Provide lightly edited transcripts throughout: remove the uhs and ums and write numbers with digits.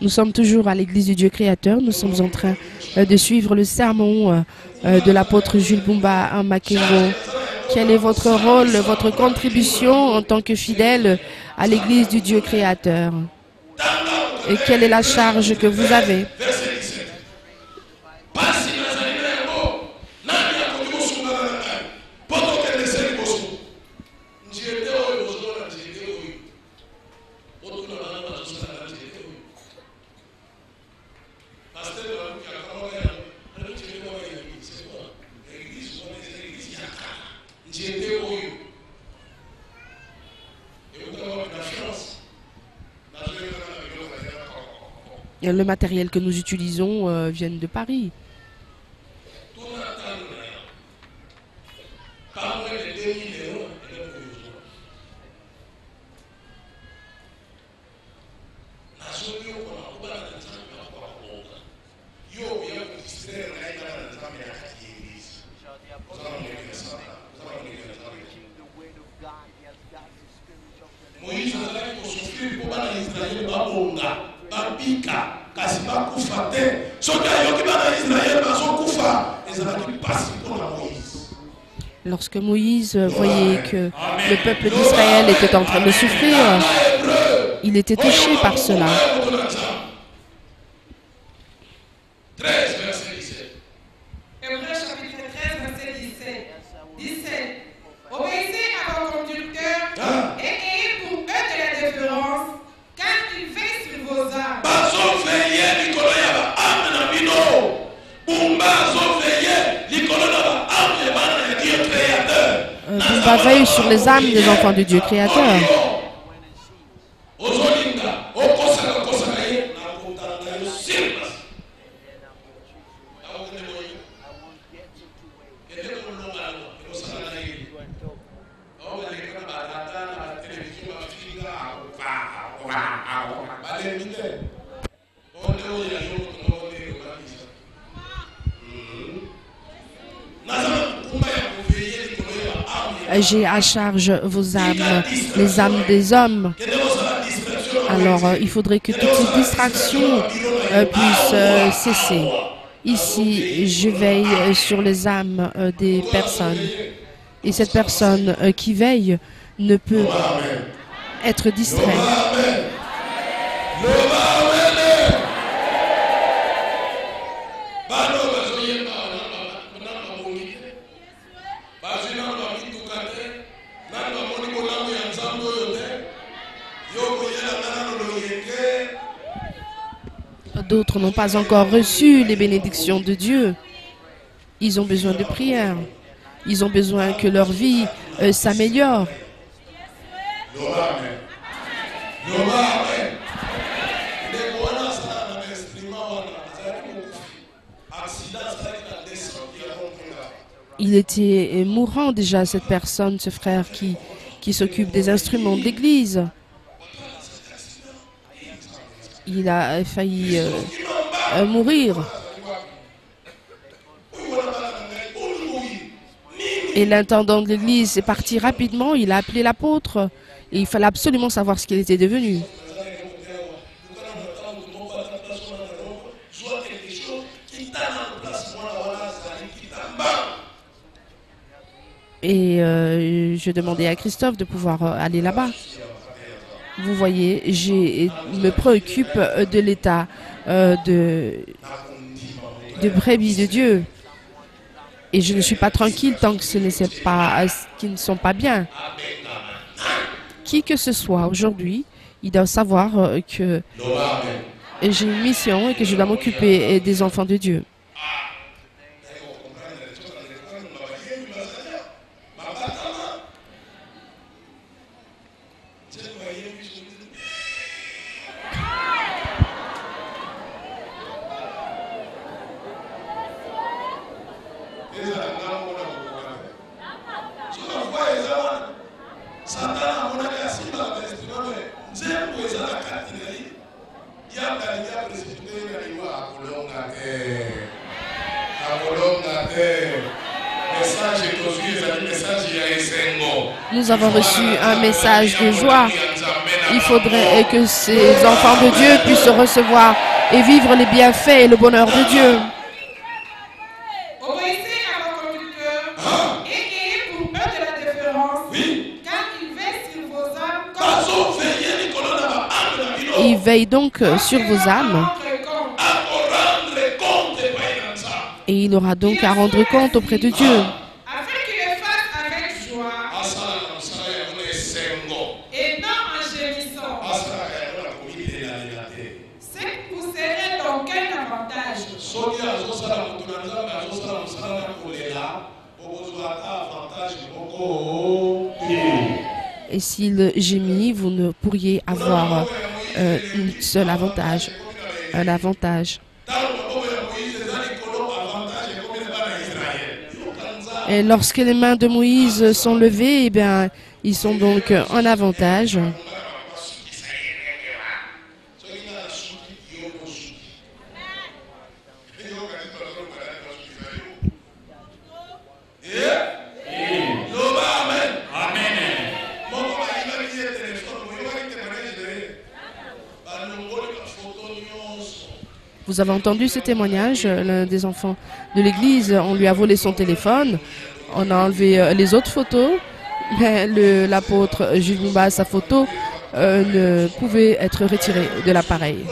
Nous sommes toujours à l'église du Dieu créateur. Nous sommes en train de suivre le sermon de l'apôtre Jules Bumba Makengo. Quel est votre rôle, votre contribution en tant que fidèle à l'église du Dieu créateur? Et quelle est la charge que vous avez? Le matériel que nous utilisons vient de Paris. Lorsque Moïse voyait que le peuple d'Israël était en train de souffrir, il était touché par cela. Obéissez à vos conducteurs et ayez pour eux de la déférence, car ils veillent sur vos âmes. Bumba veille sur les âmes des enfants du Dieu créateur. J'ai à charge vos âmes, les âmes des hommes. Alors, il faudrait que toute distraction puisse cesser. Ici, je veille sur les âmes des personnes. Et cette personne qui veille ne peut être distraite. D'autres n'ont pas encore reçu les bénédictions de Dieu. Ils ont besoin de prière. Ils ont besoin que leur vie s'améliore. Il était mourant déjà, cette personne, ce frère qui s'occupe des instruments de l'église. Il a failli mourir. Et l'intendant de l'église est parti rapidement. Il a appelé l'apôtre. Et il fallait absolument savoir ce qu'il était devenu. Et je demandais à Christophe de pouvoir aller là-bas. Vous voyez, je me préoccupe de l'état de brebis de Dieu. Et je ne suis pas tranquille tant que ce n'est pas qu'ils ne sont pas bien. Qui que ce soit aujourd'hui, il doit savoir que j'ai une mission et que je dois m'occuper des enfants de Dieu. Nous avons reçu un message de joie il faudrait que ces enfants de Dieu puissent recevoir et vivre les bienfaits et le bonheur de Dieu. Obéissez à vos conducteurs et ayez pour eux de la déférence car ils veillent sur vos âmes comme Il veille donc sur vos âmes et il aura donc à rendre compte auprès de Dieu. afin qu'ils le fassent avec joie et non en gémissant. C'est que vous serez d'aucun avantage. Et s'il gémit, vous ne pourriez avoir un seul avantage, un avantage. Et lorsque les mains de Moïse sont levées, eh bien, ils sont donc en avantage. Vous avez entendu ce témoignage, l'un des enfants de l'église, on lui a volé son téléphone, on a enlevé les autres photos, mais l'apôtre Jules Mumba, sa photo, ne pouvait être retirée de l'appareil.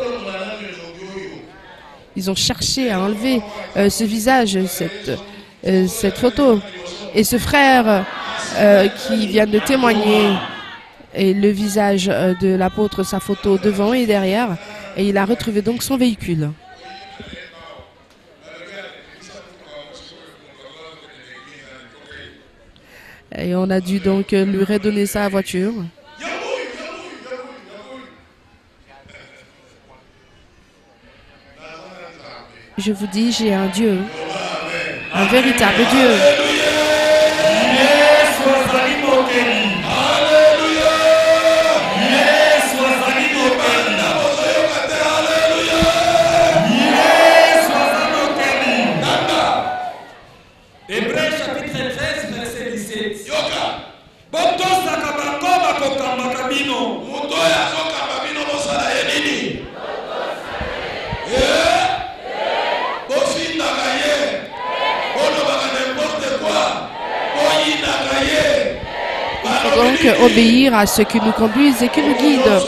Ils ont cherché à enlever ce visage, cette photo. Et ce frère qui vient de témoigner, et le visage de l'apôtre, sa photo devant et derrière, et il a retrouvé donc son véhicule. Et on a dû donc lui redonner sa voiture. Je vous dis, j'ai un Dieu, un véritable Dieu. Hébreux chapitre 13, verset 17. Botosaka bango bakokambaka bino. Il faut donc obéir à ceux qui nous conduisent et qui nous guident.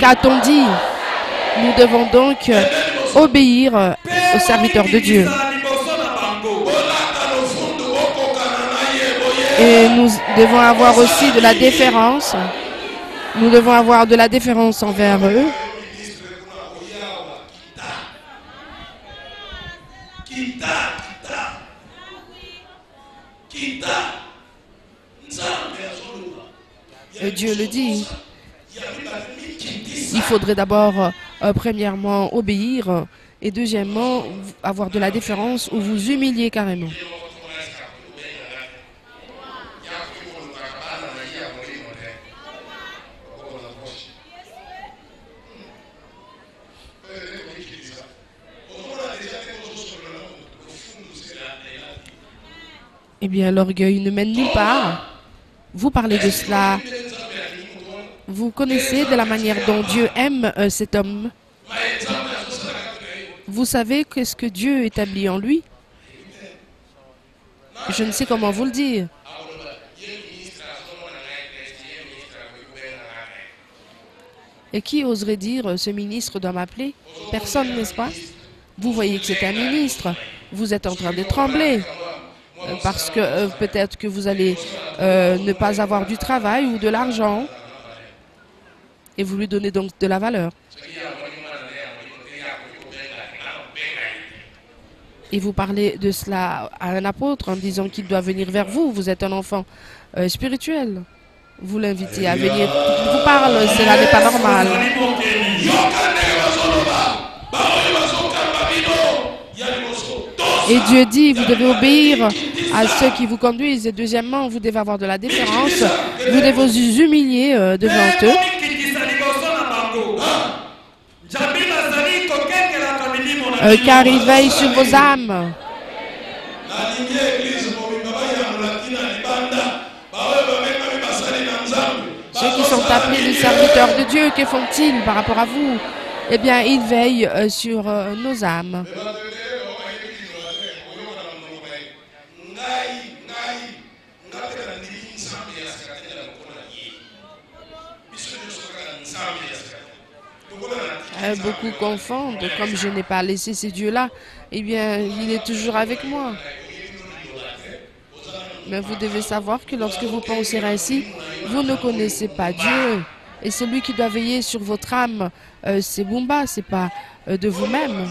Qu'a-t-on dit? Nous devons donc obéir aux serviteurs de Dieu. Et nous devons avoir aussi de la déférence. Nous devons avoir de la déférence envers eux. Dieu le dit. Il faudrait d'abord, premièrement, obéir et deuxièmement, avoir de la déférence ou vous humilier carrément. Eh bien, l'orgueil ne mène nulle part. Vous parlez de cela. Vous connaissez de la manière dont Dieu aime cet homme. Vous savez qu'est-ce que Dieu établit en lui? Je ne sais comment vous le dire. Et qui oserait dire ce ministre doit m'appeler? Personne, n'est-ce pas? Vous voyez que c'est un ministre. Vous êtes en train de trembler. Parce que peut-être que vous allez ne pas avoir du travail ou de l'argent. Et vous lui donnez donc de la valeur. Et vous parlez de cela à un apôtre en disant qu'il doit venir vers vous. Vous êtes un enfant spirituel. Vous l'invitez à venir. Il vous parle, cela n'est pas normal. Et Dieu dit, vous devez obéir à ceux qui vous conduisent. Et deuxièmement, vous devez avoir de la déférence. Vous devez vous humilier devant eux. Car il veille sur vos âmes. Ceux qui sont appelés les serviteurs de Dieu, que font-ils par rapport à vous? Eh bien, ils veillent sur nos âmes. Beaucoup confondent, comme je n'ai pas laissé ces dieux-là, eh bien, il est toujours avec moi. Mais vous devez savoir que lorsque vous pensez ainsi, vous ne connaissez pas Dieu. Et c'est lui qui doit veiller sur votre âme. C'est Bumba, c'est pas de vous-même.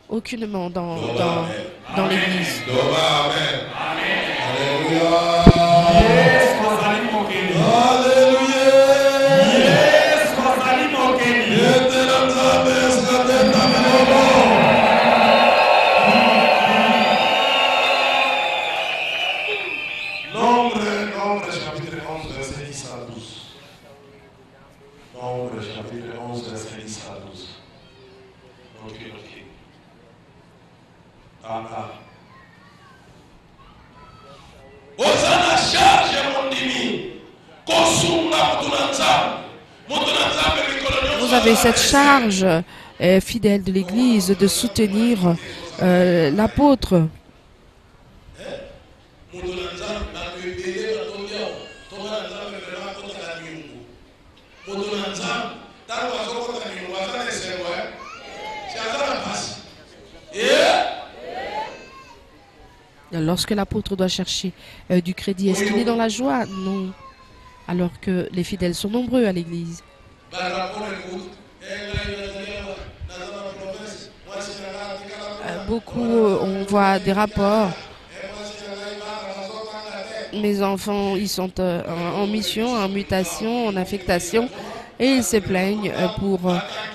aucunement dans l'église. Nombre chapitre 11, verset 10 à 12. Nombre chapitre 11, verset 10 à 12. Ok. Ozana charge mondimi. Kosunga mutunanza. Vous avez cette charge, fidèle de l'Église, de soutenir l'apôtre. Lorsque l'apôtre doit chercher du crédit, est-ce qu'il est dans la joie? Non. Alors que les fidèles sont nombreux à l'église. Beaucoup, on voit des rapports. Mes enfants, ils sont en mission, en mutation, en affectation, et ils se plaignent pour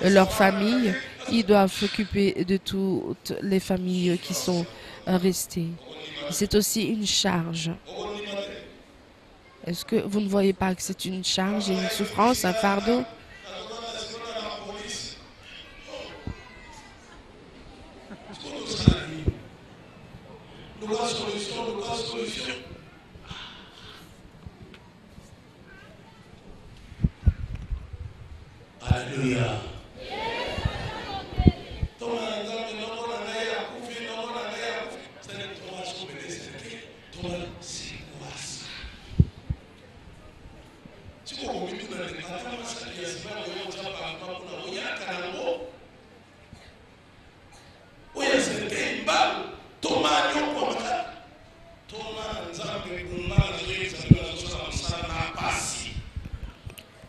leur famille. Ils doivent s'occuper de toutes les familles qui sont restées. C'est aussi une charge. Est-ce que vous ne voyez pas que c'est une charge et une souffrance, un fardeau? Alléluia.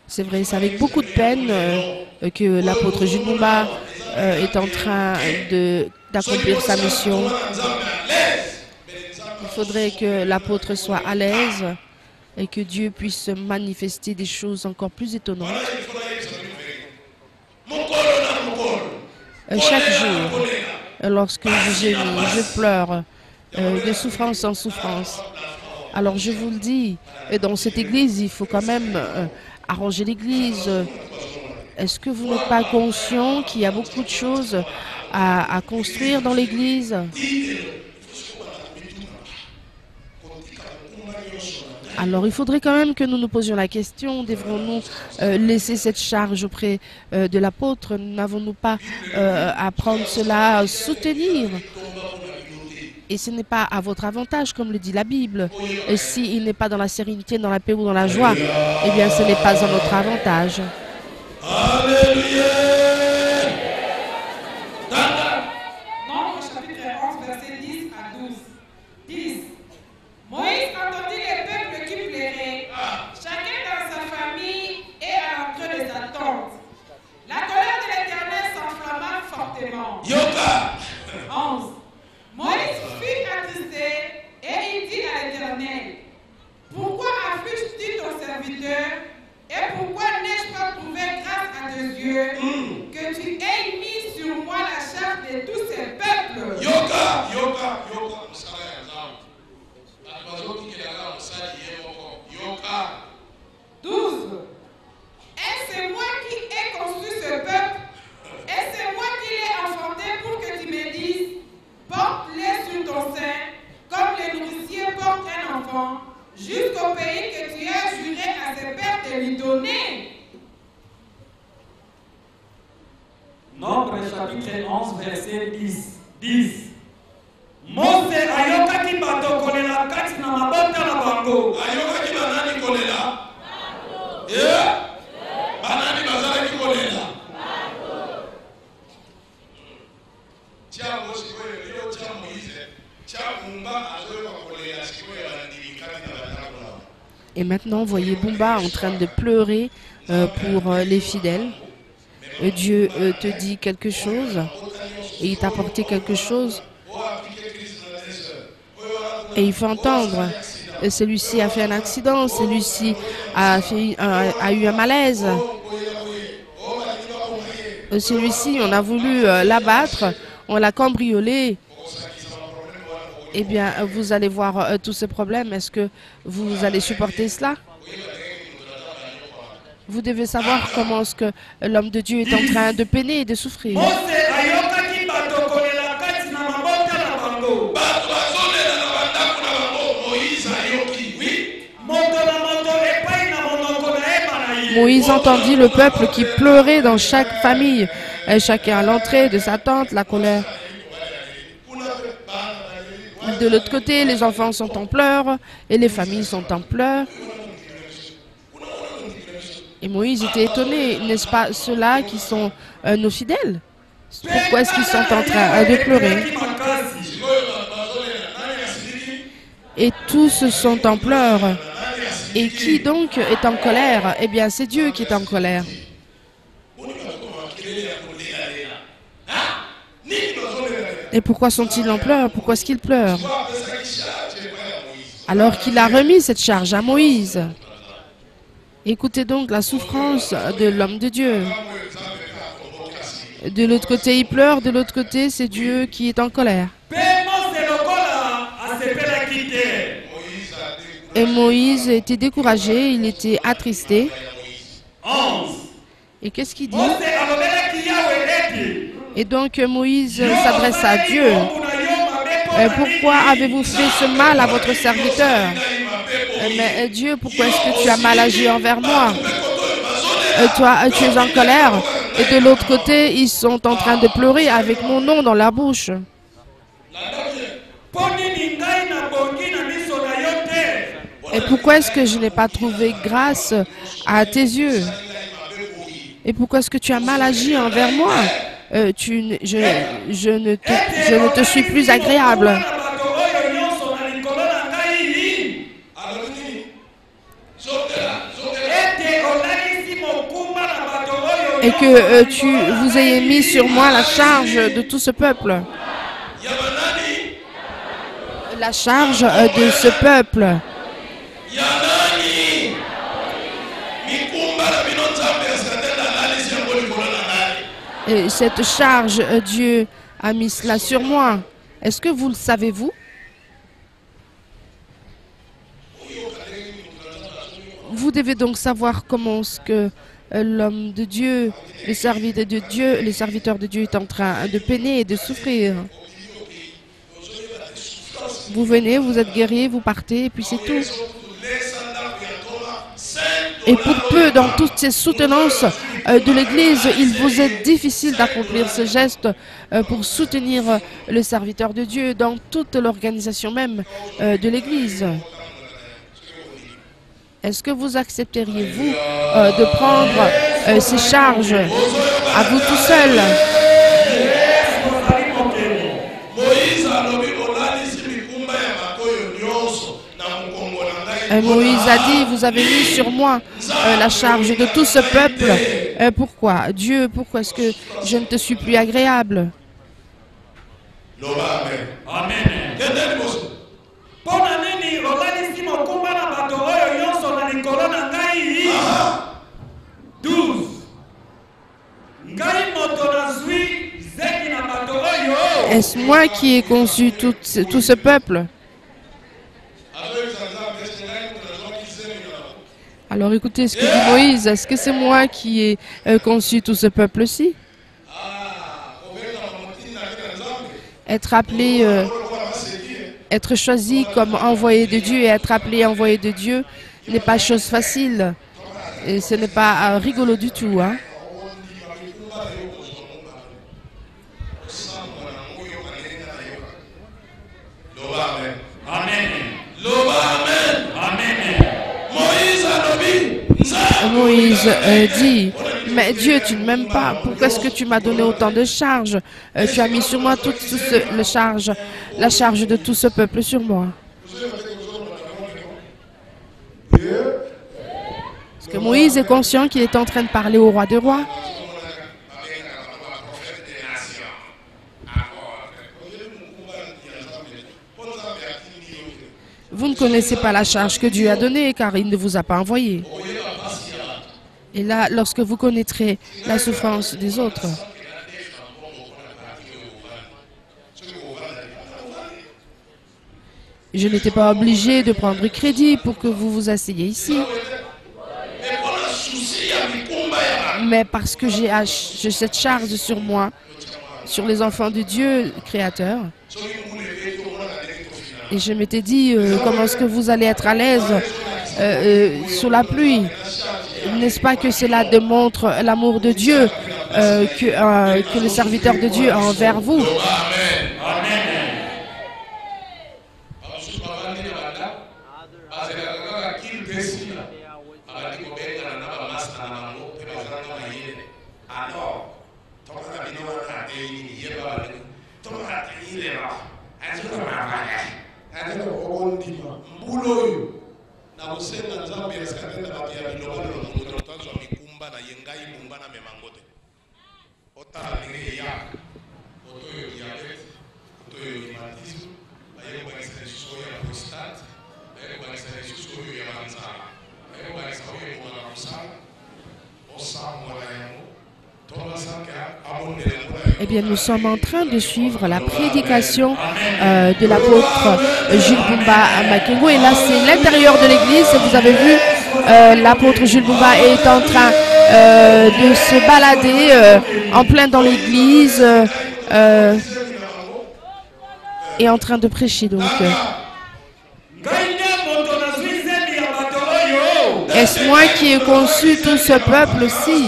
C'est vrai, c'est avec beaucoup de peine que l'apôtre Jules Boumba est en train d'accomplir sa mission. Il faudrait que l'apôtre soit à l'aise et que Dieu puisse manifester des choses encore plus étonnantes. Chaque jour, lorsque je gémis, je pleure, de souffrance en souffrance. Alors je vous le dis, dans cette église, il faut quand même arranger l'église. Est-ce que vous n'êtes pas conscient qu'il y a beaucoup de choses à construire dans l'église? Alors il faudrait quand même que nous nous posions la question, devrons-nous laisser cette charge auprès de l'apôtre? N'avons-nous pas à prendre cela, à soutenir? Et ce n'est pas à votre avantage, comme le dit la Bible. Et s'il n'est pas dans la sérénité, dans la paix ou dans la joie, eh bien ce n'est pas à notre avantage. Alléluia. Nombre chapitre 11, verset 10 à 12. 10. Moïse entendit les peuples qui pleuraient, chacun dans sa famille et à l'entrée de sa tente. La colère de l'Éternel s'enflamma fortement. Yoga. 11. Moïse fut attristé et il dit à l'Éternel, pourquoi affliges-tu ton serviteur et pourquoi n'ai-je pas trouvé grâce à tes yeux que tu aies mis sur moi la charge de tous ces peuples? Yoga. 12. Et c'est moi qui ai conçu ce peuple et c'est moi qui l'ai enfanté pour que tu me dises, porte-les sur ton sein comme le nourricier porte un enfant jusqu'au pays que tu as juré à ses pères de lui donner. Nombre chapitre 11, verset 10. Mose ayokaki bato kolela kati na mabota na bango. Ayokaki banani kolela? Banani bazalaki kolela? Tiago sikoyo leo tia Moïse. Tiago Boumba azoyoka kolela sikoyo bandimi kati na bandako. Et maintenant, voyez Boumba en train de pleurer pour les fidèles. Dieu te dit quelque chose. et il t'a apporté quelque chose et il fait entendre. Celui-ci a fait un accident, celui-ci a eu un malaise. Celui-ci, on a voulu l'abattre, on l'a cambriolé. Eh bien, vous allez voir tous ces problèmes. Est-ce que vous allez supporter cela? Vous devez savoir comment est-ce que l'homme de Dieu est en train de peiner et de souffrir. Moïse entendit le peuple qui pleurait dans chaque famille, chacun à l'entrée de sa tente, la colère. De l'autre côté, les enfants sont en pleurs et les familles sont en pleurs. Et Moïse était étonné, n'est-ce pas ceux-là qui sont nos fidèles? Pourquoi est-ce qu'ils sont en train de pleurer? Et tous sont en pleurs. Et qui donc est en colère? Eh bien, c'est Dieu qui est en colère. Et pourquoi sont-ils en pleurs? Pourquoi est-ce qu'ils pleurent? Alors qu'il a remis cette charge à Moïse. Écoutez donc la souffrance de l'homme de Dieu. De l'autre côté, il pleure, de l'autre côté, c'est Dieu qui est en colère. Et Moïse était découragé, il était attristé. Et qu'est-ce qu'il dit? Et donc Moïse s'adresse à Dieu. Pourquoi avez-vous fait ce mal à votre serviteur? Mais Dieu, pourquoi est-ce que tu as mal agi envers moi? Toi, tu es en colère. Et de l'autre côté, ils sont en train de pleurer avec mon nom dans la bouche. Et pourquoi est-ce que je n'ai pas trouvé grâce à tes yeux? Et pourquoi est-ce que tu as mal agi envers moi? Je ne te suis plus agréable. Et que vous ayez mis sur moi la charge de tout ce peuple. La charge de ce peuple. Et cette charge, Dieu a mis cela sur moi. Est-ce que vous le savez-vous? Vous devez donc savoir comment ce que l'homme de Dieu, les serviteurs de Dieu est en train de peiner et de souffrir. Vous venez, vous êtes guéri, vous partez, et puis c'est tout. Et pour peu, dans toutes ces soutenances de l'Église, il vous est difficile d'accomplir ce geste pour soutenir le serviteur de Dieu dans toute l'organisation même de l'Église. Est-ce que vous accepteriez-vous de prendre ces charges à vous tout seul? Moïse a dit, vous avez mis sur moi la charge de tout ce peuple. Pourquoi? Dieu, pourquoi est-ce que je ne te suis plus agréable? Amen. 12. Est-ce moi qui ai conçu tout ce peuple? Alors écoutez ce que dit Moïse. Est-ce que c'est moi qui ai conçu tout ce peuple-ci? Être appelé, être choisi comme envoyé de Dieu et être appelé envoyé de Dieu n'est pas chose facile. Et ce n'est pas rigolo du tout, hein? Moïse dit, mais Dieu, tu ne m'aimes pas. Pourquoi est-ce que tu m'as donné autant de charges? Tu as mis sur moi la charge de tout ce peuple sur moi. Parce que Moïse est conscient qu'il est en train de parler au roi des rois. Vous ne connaissez pas la charge que Dieu a donnée, car il ne vous a pas envoyé. Et là, lorsque vous connaîtrez la souffrance des autres, je n'étais pas obligé de prendre crédit pour que vous vous asseyez ici. Mais parce que j'ai cette charge sur moi, sur les enfants de Dieu, Créateur. Et je m'étais dit, comment est-ce que vous allez être à l'aise sous la pluie? N'est-ce pas que cela démontre l'amour de Dieu que le serviteur de Dieu a envers vous? Eh bien, nous sommes en train de suivre la prédication de l'apôtre Jules Bumba à Makengo. Et là, c'est l'intérieur de l'église. Vous avez vu, l'apôtre Jules Bumba est en train de se balader en plein dans l'église et en train de prêcher. Donc, est-ce moi qui ai conçu tout ce peuple-ci?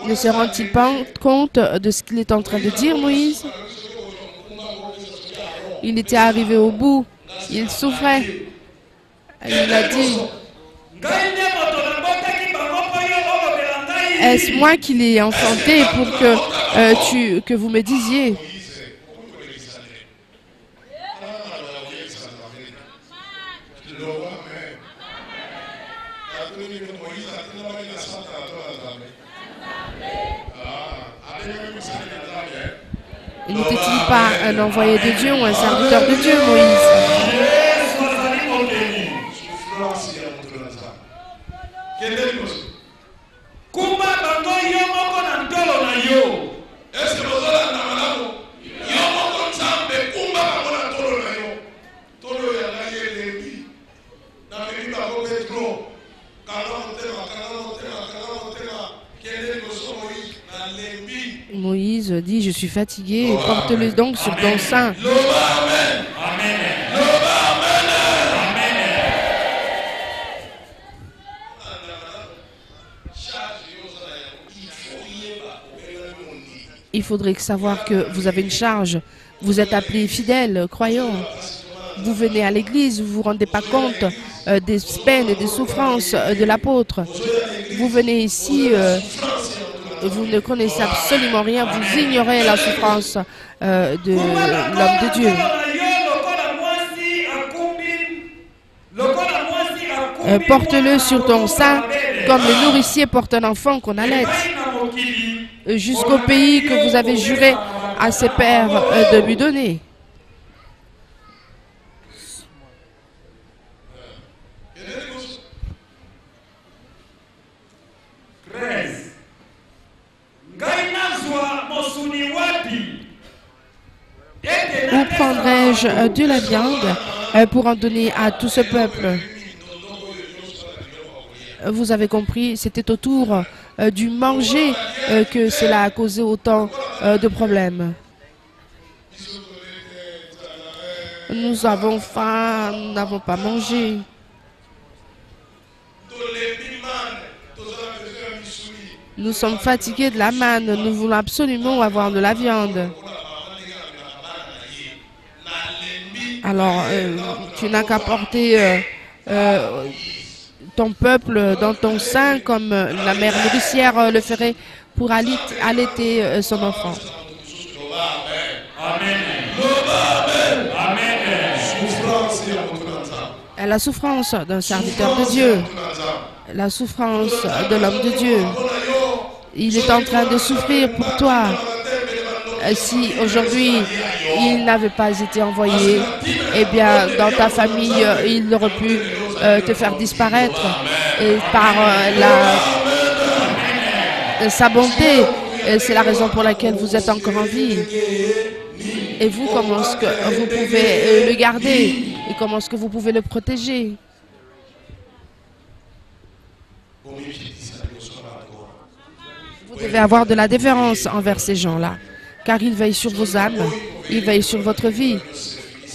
Ne se rend-il pas compte de ce qu'il est en train de dire, Moïse? Il était arrivé au bout. Il souffrait. Il a dit, est-ce moi qui l'ai enfanté pour que vous me disiez? N'était-il pas un envoyé de Dieu ou un serviteur de Dieu, Moïse? Moïse dit, je suis fatigué, porte-le donc sur ton sein. Il faudrait savoir que vous avez une charge. Vous êtes appelé fidèle, croyant. Vous venez à l'église, vous ne vous rendez pas compte des peines et des souffrances de l'apôtre. Vous venez ici, vous ne connaissez absolument rien, vous ignorez la souffrance de l'homme de Dieu. Porte-le sur ton sein comme le nourricier porte un enfant qu'on allait, jusqu'au pays que vous avez juré à ses pères de lui donner. Où prendrai-je de la viande pour en donner à tout ce peuple? Vous avez compris, c'était autour du manger que cela a causé autant de problèmes. Nous avons faim, nous n'avons pas mangé. Nous sommes fatigués de la manne, nous voulons absolument avoir de la viande. Alors, tu n'as qu'à porter ton peuple dans ton sein comme la mère nourricière le ferait pour allaiter son enfant. La souffrance d'un serviteur de Dieu, la souffrance de l'homme de Dieu. Il est en train de souffrir pour toi. Si aujourd'hui il n'avait pas été envoyé, eh bien dans ta famille il aurait pu te faire disparaître, et par sa bonté, c'est la raison pour laquelle vous êtes encore en vie. Et vous, comment est-ce que vous pouvez le garder et comment est-ce que vous pouvez le protéger? Vous devez avoir de la déférence envers ces gens-là, car ils veillent sur vos âmes, ils veillent sur votre vie.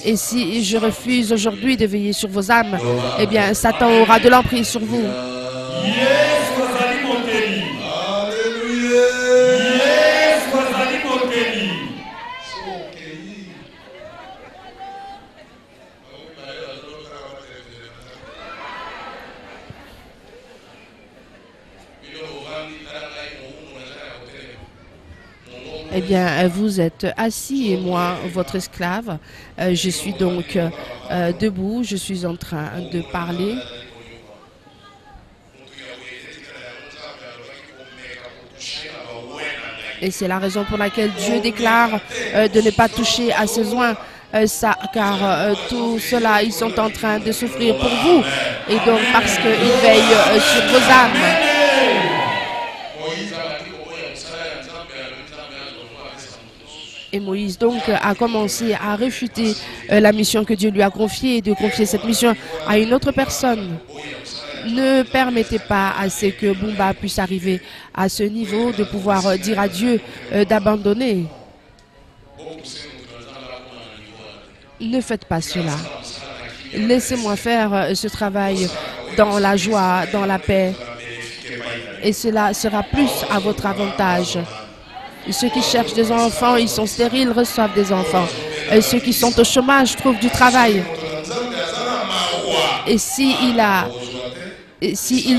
Et si je refuse aujourd'hui de veiller sur vos âmes, eh bien Satan aura de l'emprise sur vous. Eh bien, vous êtes assis et moi, votre esclave. Je suis donc debout, je suis en train de parler. Et c'est la raison pour laquelle Dieu déclare de ne pas toucher à ses oins. Car tout cela, ils sont en train de souffrir pour vous. Et donc, parce qu'ils veillent sur vos âmes. Et Moïse donc a commencé à refuter la mission que Dieu lui a confiée et de confier cette mission à une autre personne. Ne permettez pas à ce que Bumba puisse arriver à ce niveau de pouvoir dire à Dieu d'abandonner. Ne faites pas cela. Laissez-moi faire ce travail dans la joie, dans la paix. Et cela sera plus à votre avantage. Ceux qui cherchent des enfants, ils sont stériles, reçoivent des enfants. Ceux qui sont au chômage trouvent du travail. Et s'il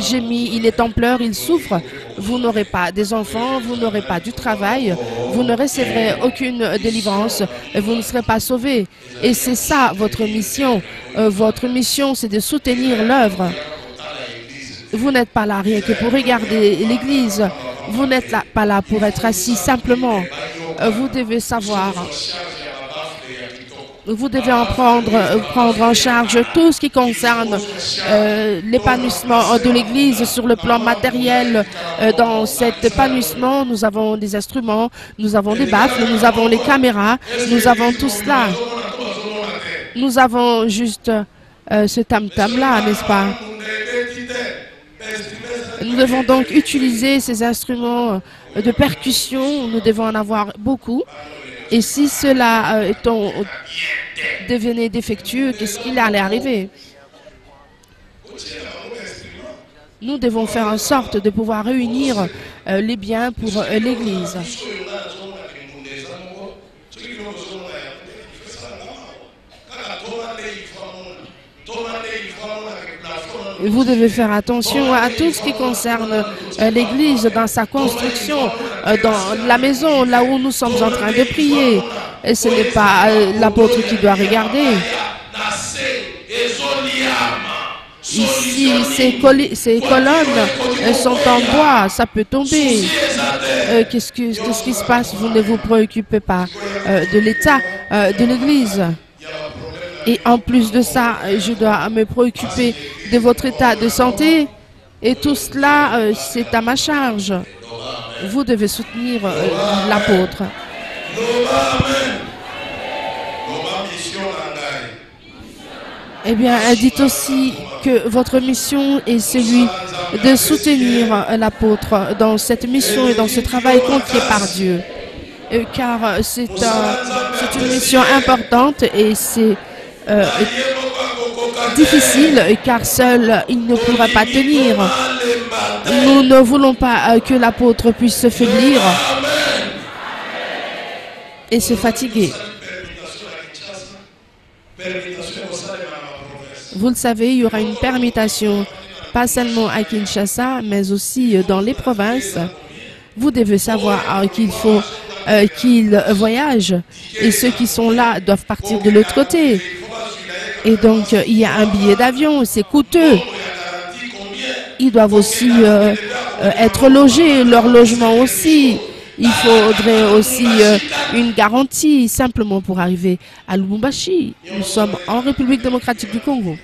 gémit, il est en pleurs, il souffre, vous n'aurez pas des enfants, vous n'aurez pas du travail, vous ne recevrez aucune délivrance, vous ne serez pas sauvés. Et c'est ça votre mission. Votre mission, c'est de soutenir l'œuvre. Vous n'êtes pas là rien que pour regarder l'Église. Vous n'êtes pas là pour être assis simplement. Vous devez savoir. Vous devez prendre en charge tout ce qui concerne l'épanouissement de l'Église sur le plan matériel. Dans cet épanouissement, nous avons des instruments, nous avons des baffles, nous avons les caméras, nous avons tout cela. Nous avons juste ce tam-tam-là, n'est-ce pas? Nous devons donc utiliser ces instruments de percussion. Nous devons en avoir beaucoup. Et si cela devenait défectueux, qu'est-ce qu'il allait arriver? Nous devons faire en sorte de pouvoir réunir les biens pour l'Église. Vous devez faire attention à tout ce qui concerne l'Église dans sa construction, dans la maison, là où nous sommes en train de prier. Et ce n'est pas l'apôtre qui doit regarder. Ici, ces colonnes sont en bois, ça peut tomber. Qu'est-ce qui se passe? Vous ne vous préoccupez pas de l'état de l'Église. Et en plus de ça, je dois me préoccuper de votre état de santé. Et tout cela, c'est à ma charge. Vous devez soutenir l'apôtre. Eh bien, dites aussi que votre mission est celui de soutenir l'apôtre dans cette mission et dans ce travail confié par Dieu. Car c'est une mission importante et c'est difficile, car seul il ne pourra pas tenir. Nous ne voulons pas que l'apôtre puisse se faiblir et se fatiguer. Vous le savez, il y aura une permutation, pas seulement à Kinshasa, mais aussi dans les provinces. Vous devez savoir qu'il faut qu'ils voyagent et ceux qui sont là doivent partir de l'autre côté. Et donc, il y a un billet d'avion, c'est coûteux. Ils doivent aussi être logés, leur logement aussi. Il faudrait aussi une garantie simplement pour arriver à Lubumbashi. Nous sommes en République démocratique du Congo.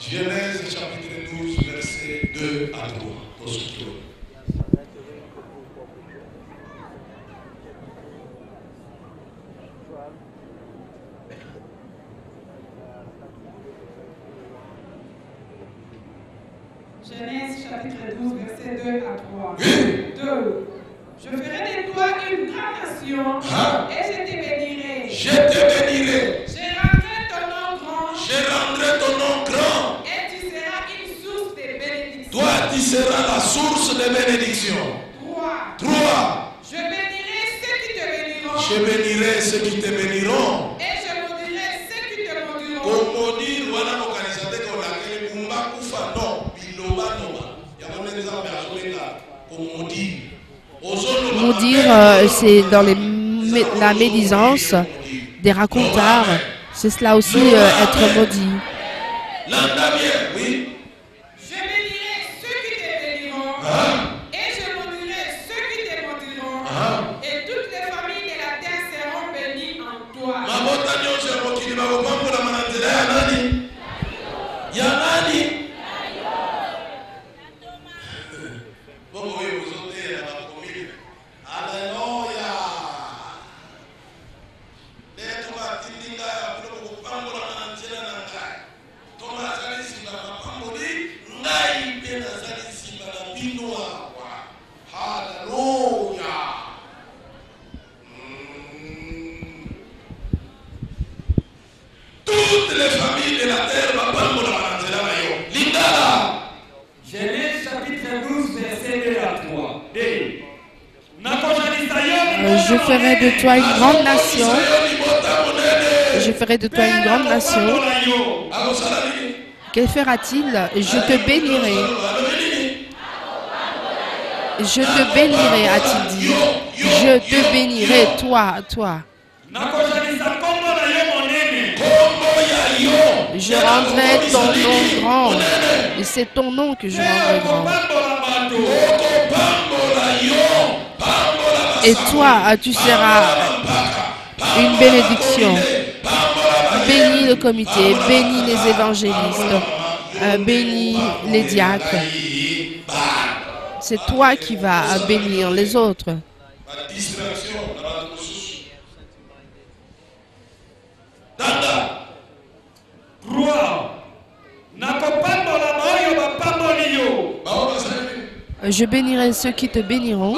Genèse chapitre 12, versets 2 à 3. Genèse chapitre 12, versets 2 à 3. 2. Je ferai de toi une grande nation et je te bénirai. Je te bénirai. Je rendrai ton nom grand. Je rendrai ton nom grand. Et tu seras une source de bénédiction. Toi, tu seras la source de bénédiction. 3. Je bénirai ceux qui te béniront. Je bénirai ceux qui te béniront. Et je maudirai ceux qui te maudiront. Comme maudire, voilà l'organisateur qu'on a créé. Kumba kufa non, biloba noba. Il y a un exemple à jouer là. Comme maudire. Maudire, c'est dans la médisance des racontards. C'est cela aussi, être maudit. Oui. Je bénirai ceux qui te béniront. Et je maudirai ceux qui te maudiront. Et toutes les familles de la terre seront bénies en toi. Toutes les familles de la terre Genèse chapitre 12, verset 2 à 3. Je ferai de toi une grande nation. Je ferai de toi une grande nation. Que fera-t-il? Je te bénirai. Je te bénirai, a-t-il dit. Je te bénirai, toi. Je rendrai ton nom grand. Et c'est ton nom que je rendrai grand. Et toi, tu seras une bénédiction. Bénis le comité, bénis les évangélistes, bénis les diacres. C'est toi qui vas bénir les autres. Je bénirai ceux qui te béniront.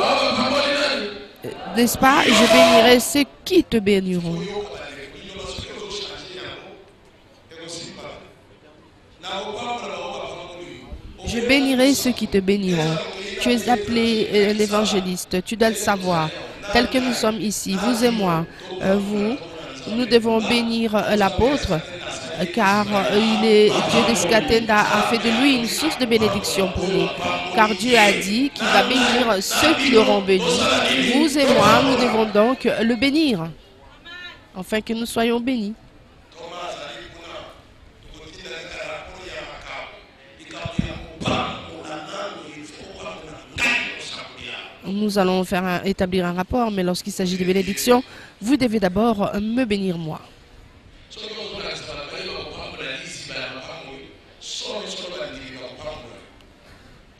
N'est-ce pas? Je bénirai ceux qui te béniront. Je bénirai ceux qui te béniront. Tu es appelé l'évangéliste, tu dois le savoir. Tel que nous sommes ici, vous et moi, nous devons bénir l'apôtre, car Dieu d'Escatenda a fait de lui une source de bénédiction pour nous. Car Dieu a dit qu'il va bénir ceux qui l'auront béni. Vous et moi, nous devons donc le bénir, afin que nous soyons bénis. Nous allons établir un rapport, mais lorsqu'il s'agit de bénédiction, vous devez d'abord me bénir moi.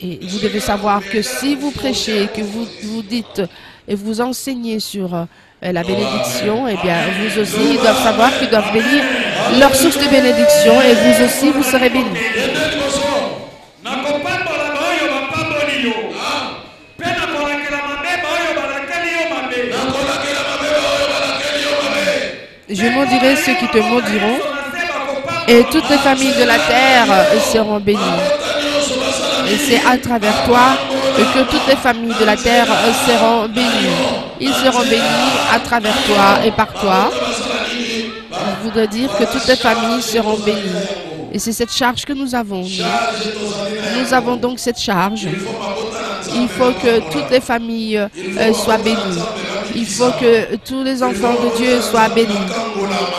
Et vous devez savoir que si vous prêchez, que vous dites et vous enseignez sur la bénédiction, eh bien, vous aussi, ils doivent savoir qu'ils doivent bénir leur source de bénédiction et vous aussi, vous serez bénis. Je maudirai ceux qui te maudiront et toutes les familles de la terre seront bénies. Et c'est à travers toi que toutes les familles de la terre seront bénies. Ils seront bénis à travers toi et par toi. Je voudrais dire que toutes les familles seront bénies. Et c'est cette charge que nous avons. Nous avons donc cette charge. Il faut que toutes les familles soient bénies. Il faut que tous les enfants de Dieu soient bénis.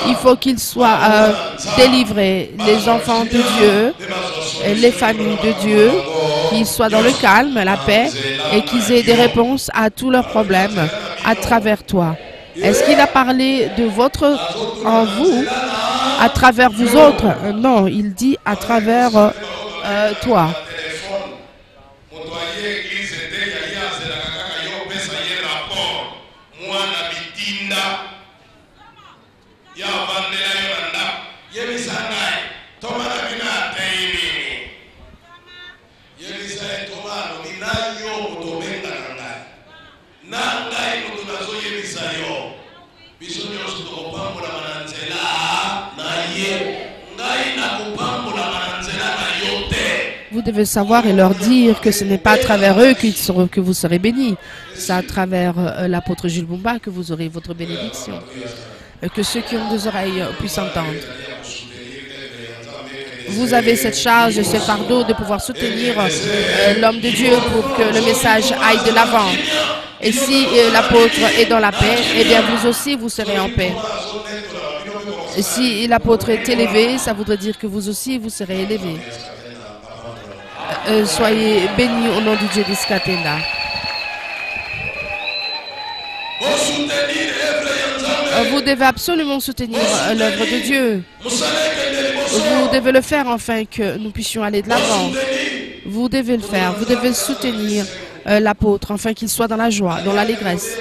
Il faut qu'ils soient délivrés. Les enfants de Dieu, les familles de Dieu, qu'ils soient dans le calme, la paix et qu'ils aient des réponses à tous leurs problèmes à travers toi. Est-ce qu'il a parlé de votre en vous, à travers vous autres? Non, il dit à travers toi. Vous devez savoir et leur dire que ce n'est pas à travers eux que vous serez bénis. C'est à travers l'apôtre Jules Bumba que vous aurez votre bénédiction. Que ceux qui ont des oreilles puissent entendre. Vous avez cette charge, ce fardeau de pouvoir soutenir l'homme de Dieu pour que le message aille de l'avant. Et si l'apôtre est dans la paix, eh bien vous aussi vous serez en paix. Et si l'apôtre est élevé, ça voudrait dire que vous aussi vous serez élevé. Soyez bénis au nom du Dieu d'Iskatenda. Vous devez absolument soutenir l'œuvre de Dieu. Vous devez le faire afin que nous puissions aller de l'avant. Vous devez le faire. Vous devez soutenir l'apôtre afin qu'il soit dans la joie, dans l'allégresse.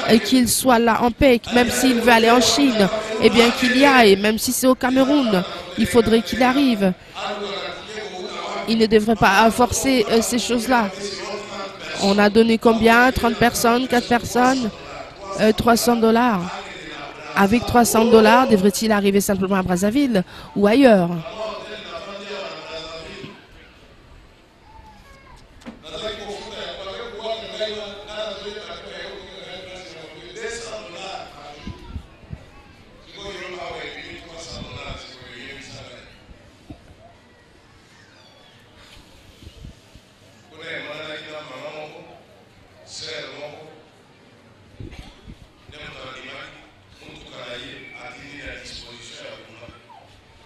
Et qu'il soit là en paix. Même s'il veut aller en Chine, eh bien qu'il y aille. Même si c'est au Cameroun, il faudrait qu'il arrive. Il ne devrait pas forcer ces choses-là. On a donné combien? 30 personnes, 4 personnes, $300. Avec $300, devrait-il arriver simplement à Brazzaville ou ailleurs?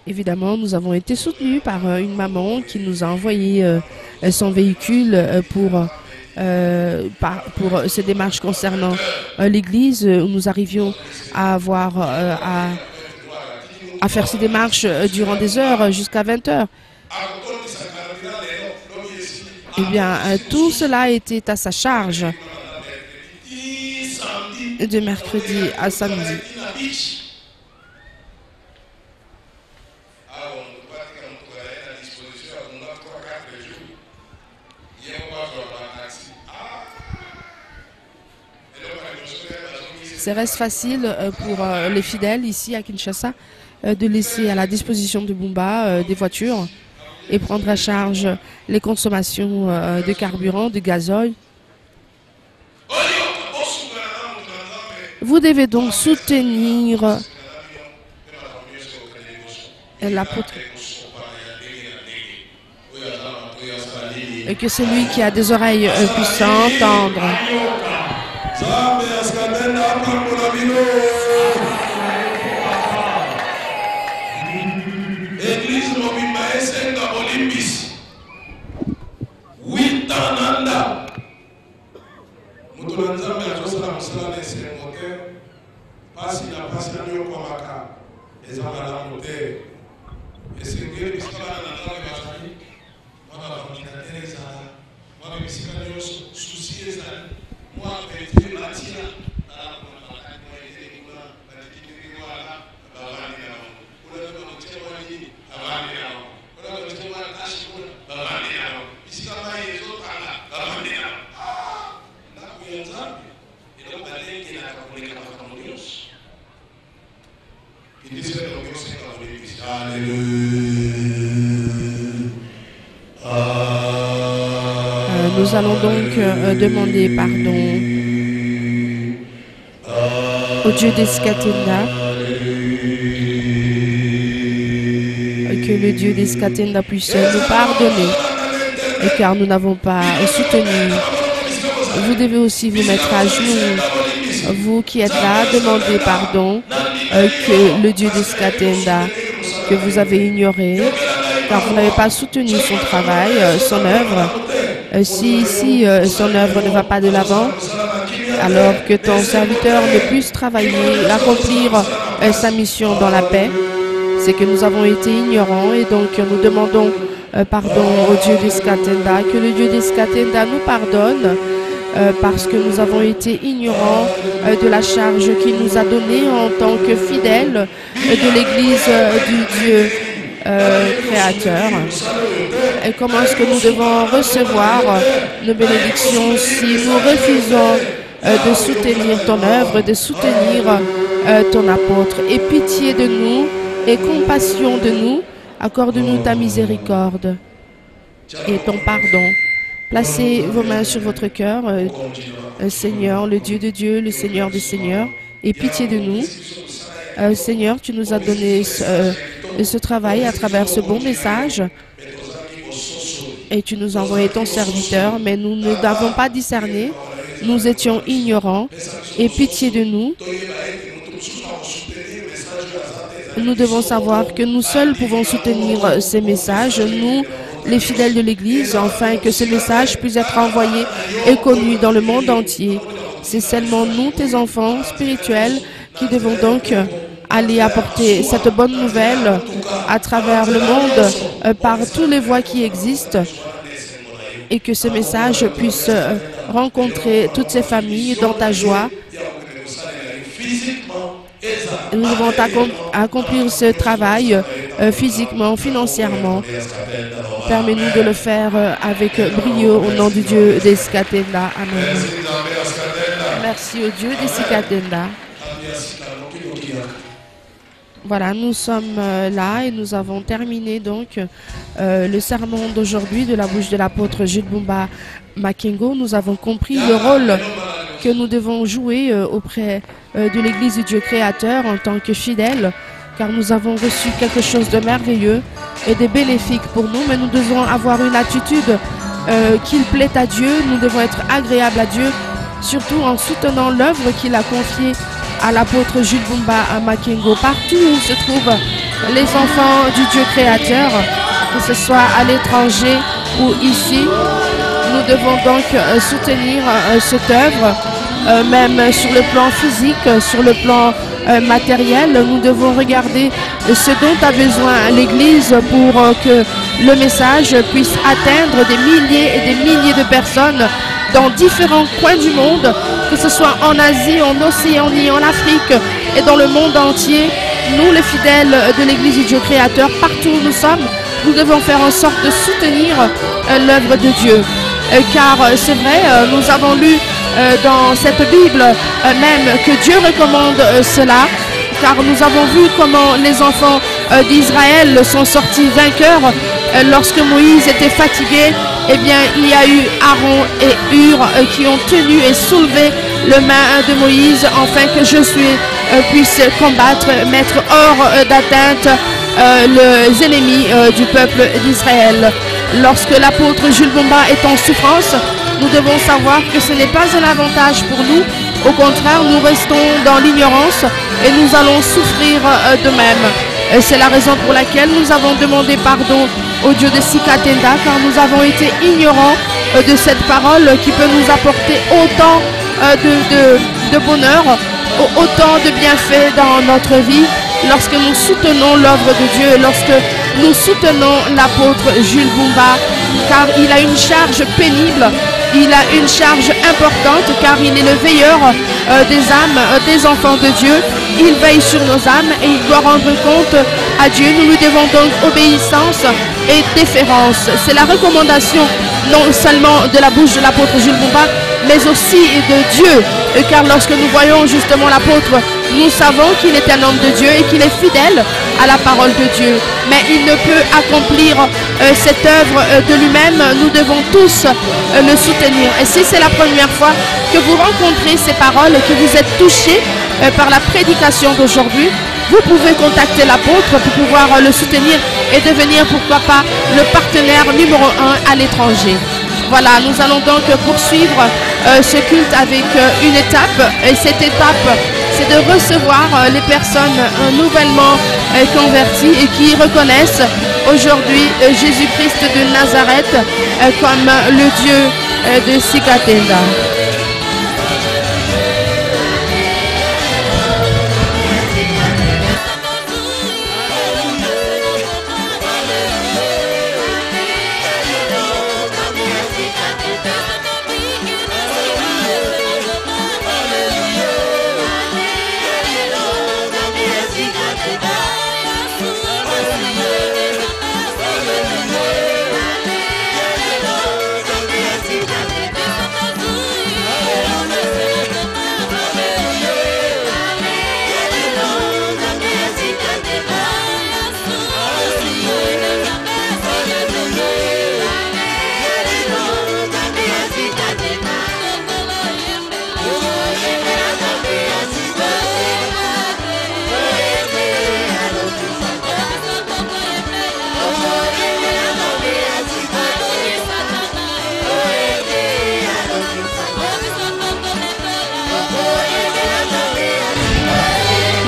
Évidemment, nous avons été soutenus par une maman qui nous a envoyé son véhicule pour ces démarches concernant l'église, où nous arrivions à avoir à faire ces démarches durant des heures jusqu'à 20 heures. Eh bien, tout cela était à sa charge de mercredi à samedi. C'est reste facile pour les fidèles ici à Kinshasa de laisser à la disposition de Bumba des voitures et prendre à charge les consommations de carburant, de gazoil. Vous devez donc soutenir l'apôtre. Et que celui qui a des oreilles puisse entendre. Église mobimba esenga bolimbisi 8 ans nanda mutu na nzambe azosala mosala na esengo te pasi na yokwamaka eza malamu te esengeli bisika bana na nzambe bazali baka baminatere ezala Nous allons donc demander pardon au Dieu d'Escatenda, que le Dieu d'Escatenda puisse nous pardonner, car nous n'avons pas soutenu. Vous devez aussi vous mettre à genoux, vous qui êtes là, demandez pardon, que le Dieu d'Escatenda, que vous avez ignoré, car vous n'avez pas soutenu son travail, son œuvre. Si son œuvre ne va pas de l'avant, alors que ton serviteur ne puisse travailler, accomplir sa mission dans la paix, c'est que nous avons été ignorants et donc nous demandons pardon au Dieu d'Escatenda, que le Dieu d'Escatenda nous pardonne parce que nous avons été ignorants de la charge qu'il nous a donnée en tant que fidèles de l'Église du Dieu créateur. Et comment est-ce que nous devons recevoir nos bénédictions si nous refusons de soutenir ton œuvre, de soutenir ton apôtre? Aie pitié de nous et compassion de nous, accorde-nous ta miséricorde et ton pardon. Placez vos mains sur votre cœur, Seigneur, le Dieu de Dieu, le Seigneur des Seigneurs, aie pitié de nous. Seigneur, tu nous as donné ce travail à travers ce bon message et tu nous as envoyé ton serviteur, mais nous ne l'avons pas discerné, nous étions ignorants. Aie pitié de nous. Nous devons savoir que nous seuls pouvons soutenir ces messages, nous, les fidèles de l'Église, afin que ce message puisse être envoyé et connu dans le monde entier. C'est seulement nous, tes enfants spirituels, qui devons donc aller apporter cette bonne nouvelle à travers le monde par toutes les voies qui existent et que ce message puisse rencontrer toutes ces familles dans ta joie. Nous devons accomplir ce travail physiquement, financièrement. Permets-nous de le faire avec brio au nom du Dieu d'Escatenda. Amen. Merci au Dieu d'Escatenda. Voilà, nous sommes là et nous avons terminé donc le sermon d'aujourd'hui de la bouche de l'apôtre Jules Boumba Makengo. Nous avons compris le rôle que nous devons jouer auprès de l'Église du Dieu créateur en tant que fidèles, car nous avons reçu quelque chose de merveilleux et de bénéfique pour nous, mais nous devons avoir une attitude qu'il plaît à Dieu. Nous devons être agréables à Dieu, surtout en soutenant l'œuvre qu'il a confiée à l'apôtre Jules Boumba Makengo. Partout où se trouvent les enfants du Dieu créateur, que ce soit à l'étranger ou ici, nous devons donc soutenir cette œuvre, même sur le plan physique, sur le plan matériel. Nous devons regarder ce dont a besoin l'Église pour que le message puisse atteindre des milliers et des milliers de personnes dans différents coins du monde, que ce soit en Asie, en Océanie, en Afrique et dans le monde entier. Nous, les fidèles de l'Église du Dieu créateur, partout où nous sommes, nous devons faire en sorte de soutenir l'œuvre de Dieu. Car c'est vrai, nous avons lu dans cette Bible même que Dieu recommande cela, car nous avons vu comment les enfants d'Israël sont sortis vainqueurs lorsque Moïse était fatigué. Eh bien, il y a eu Aaron et Hur qui ont tenu et soulevé le main de Moïse afin que Josué puisse combattre, mettre hors d'atteinte les ennemis du peuple d'Israël. Lorsque l'apôtre Jules Boumba est en souffrance, nous devons savoir que ce n'est pas un avantage pour nous. Au contraire, nous restons dans l'ignorance et nous allons souffrir de même. C'est la raison pour laquelle nous avons demandé pardon au Dieu de Sikatenda, car nous avons été ignorants de cette parole qui peut nous apporter autant de bonheur, autant de bienfaits dans notre vie. Lorsque nous soutenons l'œuvre de Dieu, lorsque nous soutenons l'apôtre Jules Bumba car il a une charge pénible, il a une charge importante car il est le veilleur des âmes, des enfants de Dieu. Il veille sur nos âmes et il doit rendre compte à Dieu. Nous lui devons donc obéissance et déférence. C'est la recommandation non seulement de la bouche de l'apôtre Jules Bumba, mais aussi de Dieu. Car lorsque nous voyons justement l'apôtre, nous savons qu'il est un homme de Dieu et qu'il est fidèle à la parole de Dieu. Mais il ne peut accomplir cette œuvre de lui-même. Nous devons tous le soutenir. Et si c'est la première fois que vous rencontrez ces paroles et que vous êtes touchés par la prédication d'aujourd'hui, vous pouvez contacter l'apôtre pour pouvoir le soutenir et devenir, pourquoi pas, le partenaire numéro 1 à l'étranger. Voilà, nous allons donc poursuivre ce culte avec une étape. Et cette étape, c'est de recevoir les personnes nouvellement converties et qui reconnaissent aujourd'hui Jésus-Christ de Nazareth comme le Dieu de Sikatenda.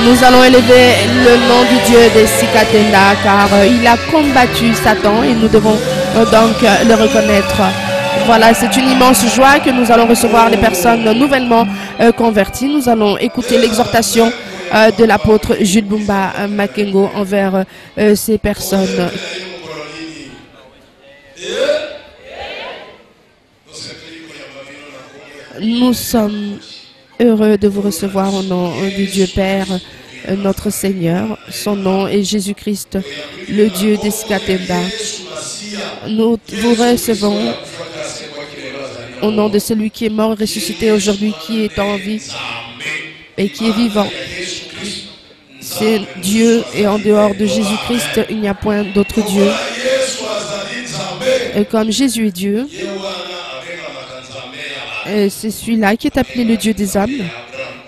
Nous allons élever le nom du Dieu de Sikatenda car il a combattu Satan et nous devons donc le reconnaître. Voilà, c'est une immense joie que nous allons recevoir les personnes nouvellement converties. Nous allons écouter l'exhortation de l'apôtre Jules Bumba Makengo envers ces personnes. Nous sommes heureux de vous recevoir au nom du Dieu Père, notre Seigneur. Son nom est Jésus-Christ, le Dieu des Sikatenda. Nous vous recevons au nom de celui qui est mort et ressuscité aujourd'hui, qui est en vie et qui est vivant. C'est Dieu et en dehors de Jésus-Christ, il n'y a point d'autre Dieu. Et comme Jésus est Dieu, c'est celui-là qui est appelé le Dieu des hommes.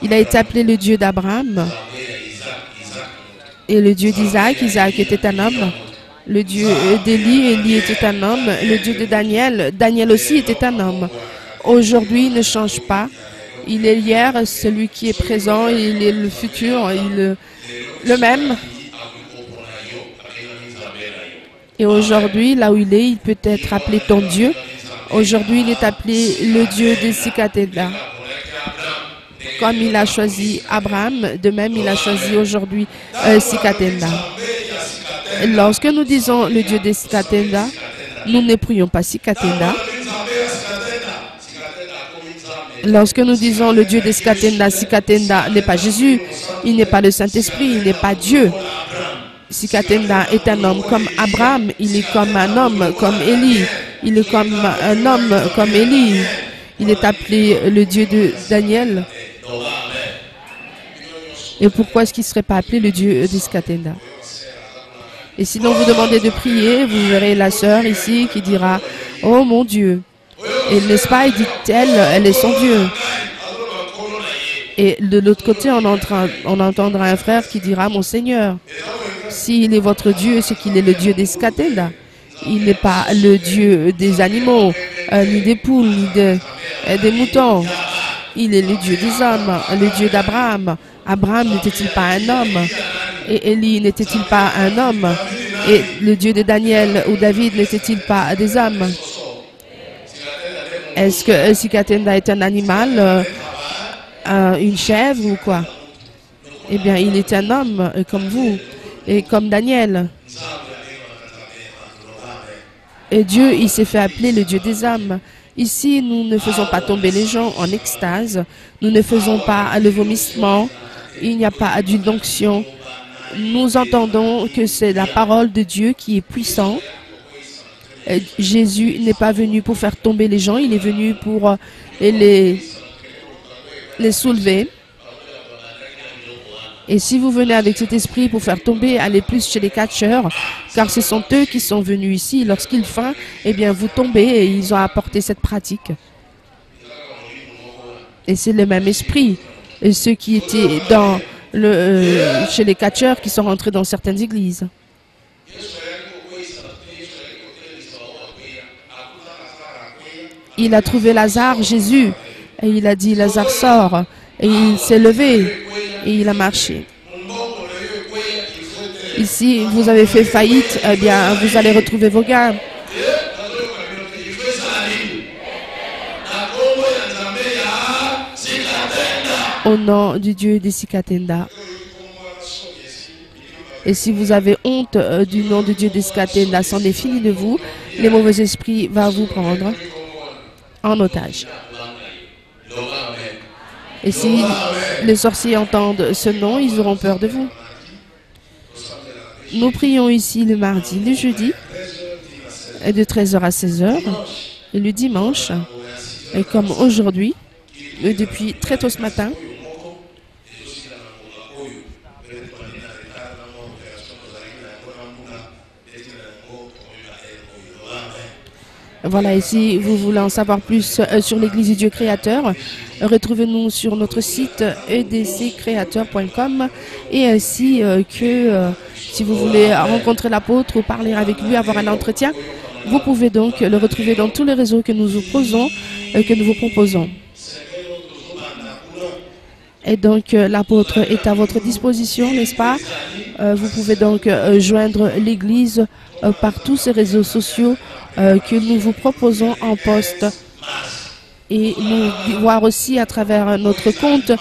Il a été appelé le Dieu d'Abraham et le Dieu d'Isaac. Isaac était un homme. Le Dieu d'Élie, Élie était un homme. Le Dieu de Daniel, Daniel aussi était un homme. Aujourd'hui, il ne change pas. Il est hier, celui qui est présent, il est le futur, il est le même. Et aujourd'hui, là où il est, il peut être appelé ton Dieu. Aujourd'hui, il est appelé le Dieu de Sikatenda. Comme il a choisi Abraham, de même il a choisi aujourd'hui Sikatenda. Lorsque nous disons le Dieu de Sikatenda, nous ne prions pas Sikatenda. Lorsque nous disons le Dieu de Sikatenda, Sikatenda n'est pas Jésus, il n'est pas le Saint-Esprit, il n'est pas Dieu. Sikatenda est un homme comme Abraham, il est comme un homme comme Élie, il est comme un homme comme Élie. Il est appelé le Dieu de Daniel. Et pourquoi est-ce qu'il ne serait pas appelé le Dieu de Sikatenda? Et sinon vous demandez de prier, vous verrez la sœur ici qui dira « Oh mon Dieu !» Et n'est-ce pas, dit-elle, elle est son Dieu. Et de l'autre côté, on entendra un frère qui dira « Mon Seigneur, s'il est votre Dieu, c'est qu'il est le Dieu des Sikatenda. Il n'est pas le Dieu des animaux, ni des poules, ni des moutons. Il est le Dieu des hommes, le Dieu d'Abraham. Abraham n'était-il pas un homme? Et Élie n'était-il pas un homme? Et le Dieu de Daniel ou David n'était-il pas des hommes? Est-ce que Sikatenda est un animal, une chèvre ou quoi? Eh bien, il est un homme comme vous et comme Daniel. Et Dieu, il s'est fait appeler le Dieu des âmes. Ici, nous ne faisons pas tomber les gens en extase. Nous ne faisons pas le vomissement. Il n'y a pas d'huile d'onction. Nous entendons que c'est la parole de Dieu qui est puissante. Jésus n'est pas venu pour faire tomber les gens. Il est venu pour les soulever. Et si vous venez avec cet esprit pour faire tomber, allez plus chez les catcheurs, car ce sont eux qui sont venus ici. Lorsqu'ils faim, eh bien, vous tombez et ils ont apporté cette pratique. Et c'est le même esprit. Et ceux qui étaient dans chez les catcheurs qui sont rentrés dans certaines églises. Il a trouvé Lazare, Jésus, et il a dit, Lazare sort. Et il s'est levé et il a marché. Ici, vous avez fait faillite, eh bien, vous allez retrouver vos gains. Au nom du Dieu des Sikatenda. Et si vous avez honte du nom du Dieu des Sikatenda, c'en est fini de vous. Les mauvais esprits vont vous prendre en otage. Et si les sorciers entendent ce nom, ils auront peur de vous. Nous prions ici le mardi, le jeudi, de 13h à 16h, et le dimanche, et comme aujourd'hui, depuis très tôt ce matin. Voilà, et si vous voulez en savoir plus sur l'Église du Dieu créateur, retrouvez-nous sur notre site edccreateur.com et ainsi que si vous voulez rencontrer l'apôtre ou parler avec lui, avoir un entretien, vous pouvez donc le retrouver dans tous les réseaux que nous vous proposons. Et donc l'apôtre est à votre disposition, n'est-ce pas? Vous pouvez donc joindre l'Église par tous ces réseaux sociaux que nous vous proposons en poste. Et nous voir aussi à travers notre compte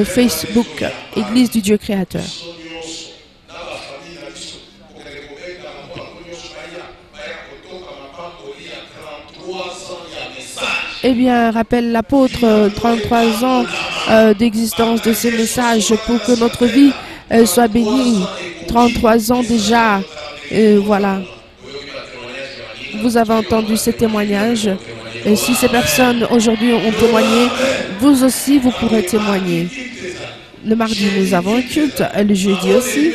Facebook, Église du Dieu créateur. Eh bien, rappelle l'apôtre, 33 ans d'existence de ces messages pour que notre vie soit bénie. 33 ans déjà, voilà. Vous avez entendu ces témoignages. Et si ces personnes aujourd'hui ont témoigné, vous aussi, vous pourrez témoigner. Le mardi, nous avons un culte. Le jeudi aussi.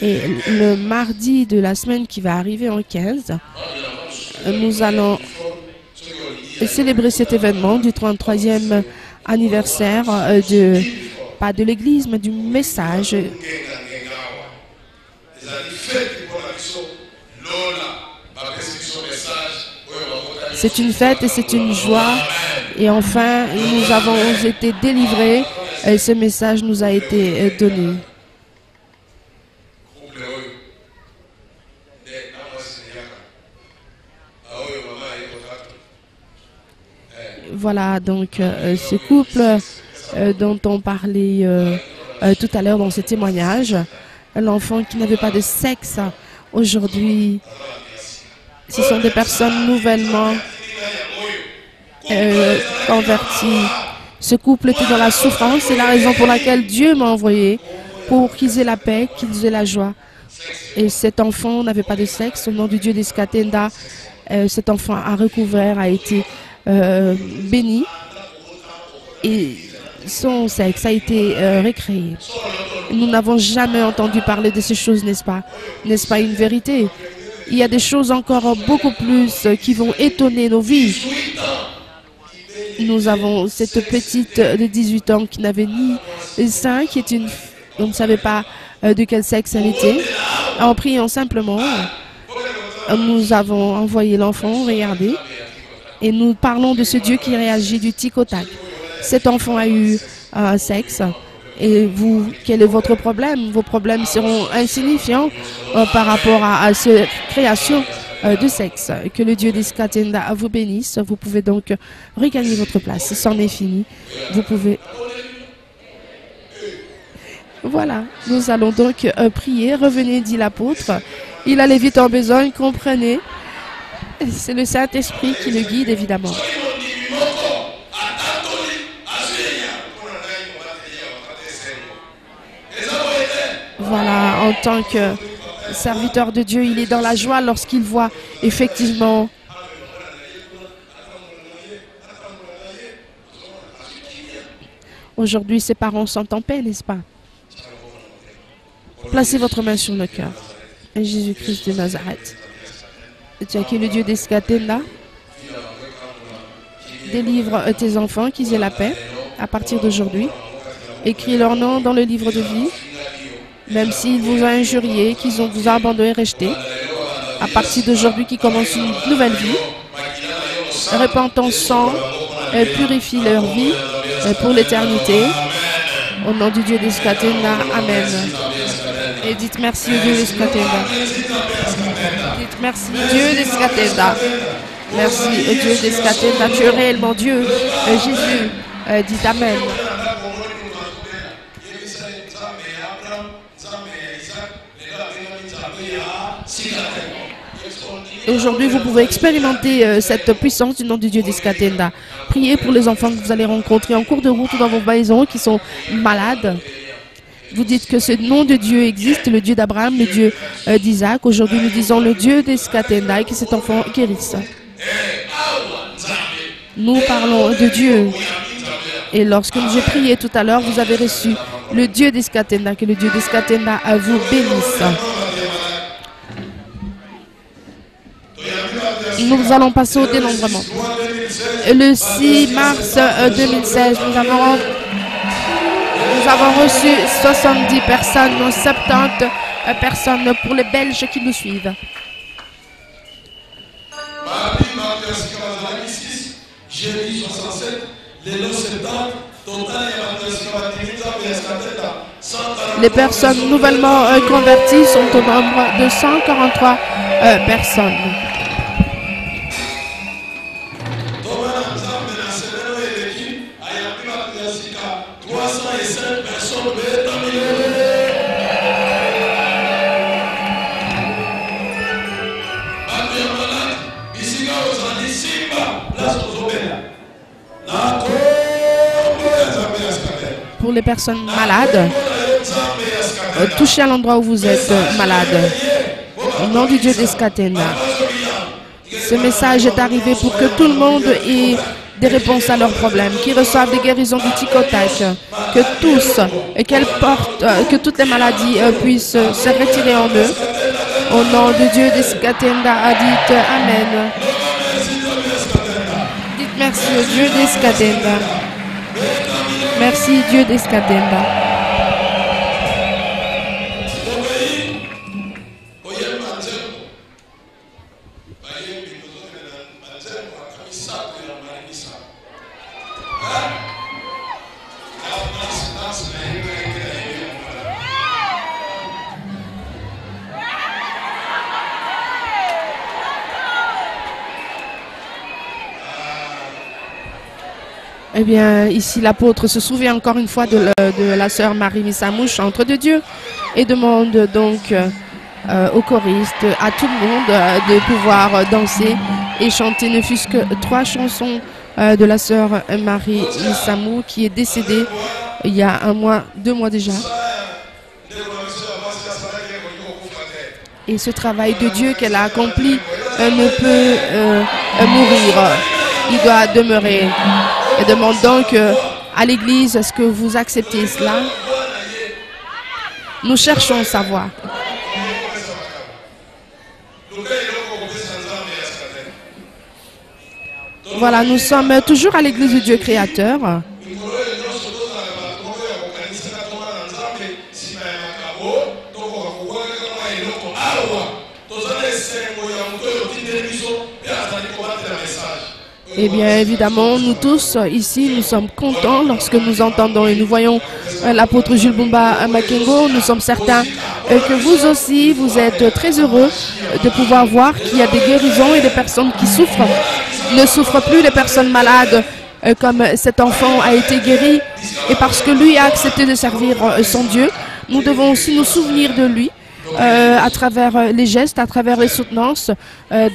Et le mardi de la semaine qui va arriver en 15, nous allons célébrer cet événement du 33e anniversaire pas de l'Église, mais du message. C'est une fête et c'est une joie. Et enfin, nous avons été délivrés et ce message nous a été donné. Voilà, donc ce couple dont on parlait tout à l'heure dans ce témoignage, l'enfant qui n'avait pas de sexe, aujourd'hui, ce sont des personnes nouvellement converties. Ce couple était dans la souffrance, c'est la raison pour laquelle Dieu m'a envoyé, pour qu'ils aient la paix, qu'ils aient la joie. Et cet enfant n'avait pas de sexe, au nom du Dieu des Skatenda, cet enfant a recouvert, a été béni, et son sexe a été récréé. Nous n'avons jamais entendu parler de ces choses, n'est-ce pas? N'est-ce pas une vérité? Il y a des choses encore beaucoup plus qui vont étonner nos vies. Nous avons cette petite de 18 ans qui n'avait ni sein, qui est une... On ne savait pas de quel sexe elle était. En priant simplement, nous avons envoyé l'enfant regarder. Et nous parlons de ce Dieu qui réagit du tic au tac. Cet enfant a eu un sexe. Et vous, quel est votre problème? Vos problèmes seront insignifiants par rapport à cette création de sexe. Que le Dieu des Skatenda vous bénisse. Vous pouvez donc regagner votre place. C'en est fini. Vous pouvez... Voilà, nous allons donc prier. Revenez, dit l'apôtre. Il allait vite en besogne, comprenez. C'est le Saint-Esprit qui le guide, évidemment. Voilà, en tant que serviteur de Dieu, il est dans la joie lorsqu'il voit effectivement aujourd'hui ses parents sont en paix, n'est-ce pas? Placez votre main sur le cœur. Jésus-Christ de Nazareth. Tu as qui est le Dieu d'Escatenda. Délivre tes enfants, qu'ils aient la paix à partir d'aujourd'hui. Écris leur nom dans le livre de vie. Même s'ils vous ont injurié, qu'ils vous ont abandonné, rejeté. À partir d'aujourd'hui, qu'ils commencent une nouvelle vie. Répands ton sang, purifie leur vie pour l'éternité. Au nom du Dieu d'Escatenda, Amen. Et dites merci au Dieu d'Escatenda. Dites merci Dieu d'Escatenda. Merci Dieu d'Escatenda. Tu es réellement Dieu. Jésus, dites Amen. Aujourd'hui, vous pouvez expérimenter cette puissance du nom du Dieu d'Escatenda. Priez pour les enfants que vous allez rencontrer en cours de route ou dans vos maisons qui sont malades. Vous dites que ce nom de Dieu existe, le Dieu d'Abraham, le Dieu d'Isaac. Aujourd'hui, nous disons le Dieu d'Escatenda et que cet enfant guérisse. Nous parlons de Dieu. Et lorsque j'ai prié tout à l'heure, vous avez reçu le Dieu d'Escatenda. Que le Dieu d'Escatenda vous bénisse. Nous allons passer au dénombrement. Le 6 mars 2016, nous avons reçu 70 personnes, 70 personnes pour les Belges qui nous suivent. Les personnes nouvellement converties sont au nombre de 143 personnes. Pour les personnes malades, touchez à l'endroit où vous êtes malade. Au nom du Dieu d'Escatenda. Ce message est arrivé pour que tout le monde ait des réponses à leurs problèmes, qu'ils reçoivent des guérisons du tic-au-tac, que tous, et que toutes les maladies puissent se retirer en eux. Au nom de Dieu d'Escatenda, dites Amen. Dites merci au Dieu d'Escatenda. Merci Dieu d'Escatenda. Eh bien, ici, l'apôtre se souvient encore une fois de la sœur Marie Missamou, chantre de Dieu, et demande donc aux choristes, à tout le monde, de pouvoir danser et chanter ne fût-ce que 3 chansons de la sœur Marie Missamou, qui est décédée il y a 2 mois déjà. Et ce travail de Dieu qu'elle a accompli ne peut mourir, il doit demeurer. Et demande donc à l'Église, est-ce que vous acceptez cela? Nous cherchons à savoir. Voilà, nous sommes toujours à l'Église de Dieu Créateur. Eh bien, évidemment, nous tous, ici, nous sommes contents lorsque nous entendons et nous voyons l'apôtre Jules Bumba Makengo. Nous sommes certains que vous aussi, vous êtes très heureux de pouvoir voir qu'il y a des guérisons et des personnes qui souffrent. Ne souffrent plus les personnes malades comme cet enfant a été guéri. Et parce que lui a accepté de servir son Dieu, nous devons aussi nous souvenir de lui à travers les gestes, à travers les soutenances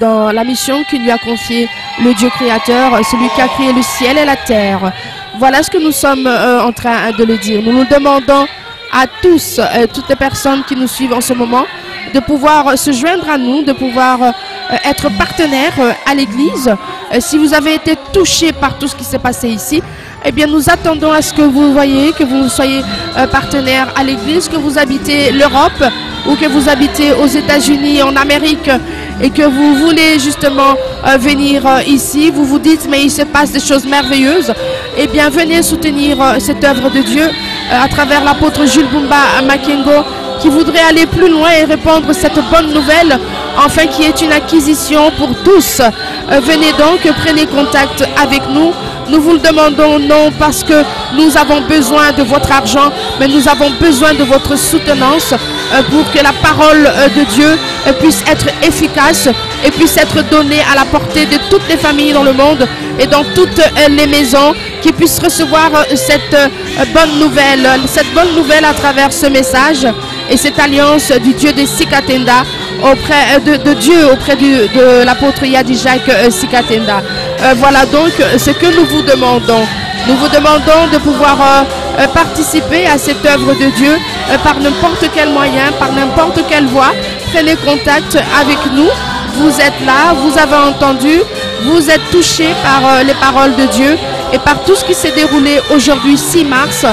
dans la mission qu'il lui a confiée le Dieu créateur, celui qui a créé le ciel et la terre. Voilà ce que nous sommes en train de le dire. Nous nous demandons à tous, toutes les personnes qui nous suivent en ce moment, de pouvoir se joindre à nous, de pouvoir être partenaires à l'Église. Si vous avez été touchés par tout ce qui s'est passé ici, eh bien nous attendons à ce que vous voyez, que vous soyez partenaires à l'Église, que vous habitez l'Europe ou que vous habitez aux États-Unis, en Amérique, et que vous voulez justement venir ici, vous vous dites mais il se passe des choses merveilleuses, eh bien venez soutenir cette œuvre de Dieu à travers l'apôtre Jules Bumba Makengo, qui voudrait aller plus loin et répandre cette bonne nouvelle, afin qu'il y ait une acquisition pour tous. Venez donc, prenez contact avec nous. Nous vous le demandons non parce que nous avons besoin de votre argent, mais nous avons besoin de votre soutenance pour que la parole de Dieu puisse être efficace et puisse être donnée à la portée de toutes les familles dans le monde et dans toutes les maisons, qui puissent recevoir cette bonne nouvelle à travers ce message et cette alliance du Dieu de Sikatenda auprès de Dieu, auprès de l'apôtre Yadijak Sikatenda. Voilà donc ce que nous vous demandons. Nous vous demandons de pouvoir participer à cette œuvre de Dieu par n'importe quel moyen, par n'importe quelle voie. Prenez contact avec nous. Vous êtes là, vous avez entendu, vous êtes touchés par les paroles de Dieu et par tout ce qui s'est déroulé aujourd'hui 6 mars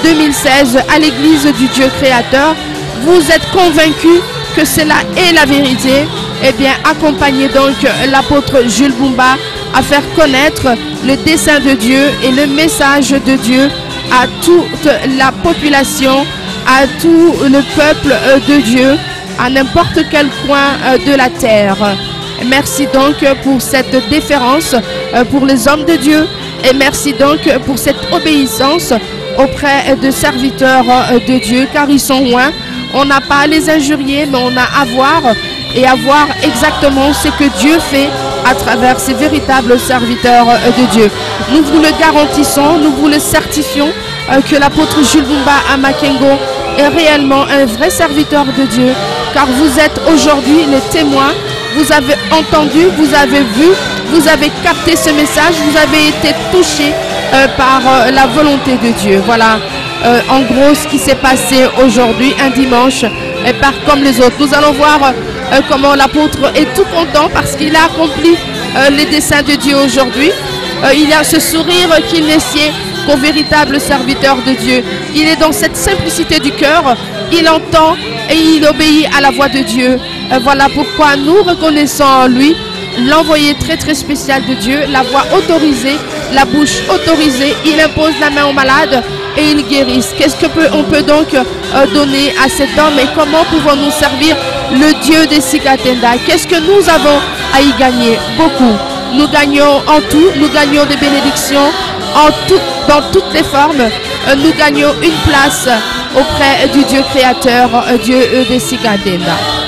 2016 à l'église du Dieu créateur. Vous êtes convaincus que cela est la vérité. Eh bien, accompagnez donc l'apôtre Jules Bumba à faire connaître le dessein de Dieu et le message de Dieu à toute la population, à tout le peuple de Dieu, à n'importe quel coin de la terre. Merci donc pour cette déférence pour les hommes de Dieu et merci donc pour cette obéissance auprès de serviteurs de Dieu, car ils sont loin. On n'a pas à les injurier, mais on a à voir et à voir exactement ce que Dieu fait à travers ces véritables serviteurs de Dieu. Nous vous le garantissons, nous vous le certifions que l'apôtre Jules Bumba Makengo est réellement un vrai serviteur de Dieu, car vous êtes aujourd'hui les témoins. Vous avez entendu, vous avez vu, vous avez capté ce message, vous avez été touchés par la volonté de Dieu. Voilà en gros ce qui s'est passé aujourd'hui, un dimanche, pas comme les autres. Nous allons voir comment l'apôtre est tout content parce qu'il a accompli les desseins de Dieu aujourd'hui. Il a ce sourire qu'il n'est sien qu'au véritable serviteur de Dieu. Il est dans cette simplicité du cœur, il entend et il obéit à la voix de Dieu. Voilà pourquoi nous reconnaissons en lui l'envoyé très très spécial de Dieu, la voix autorisée, la bouche autorisée. Il impose la main aux malades et il guérit. Qu'est-ce qu'on peut donc donner à cet homme et comment pouvons-nous servir le Dieu des Sikatenda? Qu'est-ce que nous avons à y gagner? Beaucoup. Nous gagnons en tout, nous gagnons des bénédictions dans toutes les formes. Nous gagnons une place auprès du Dieu créateur, Dieu des Sikatenda.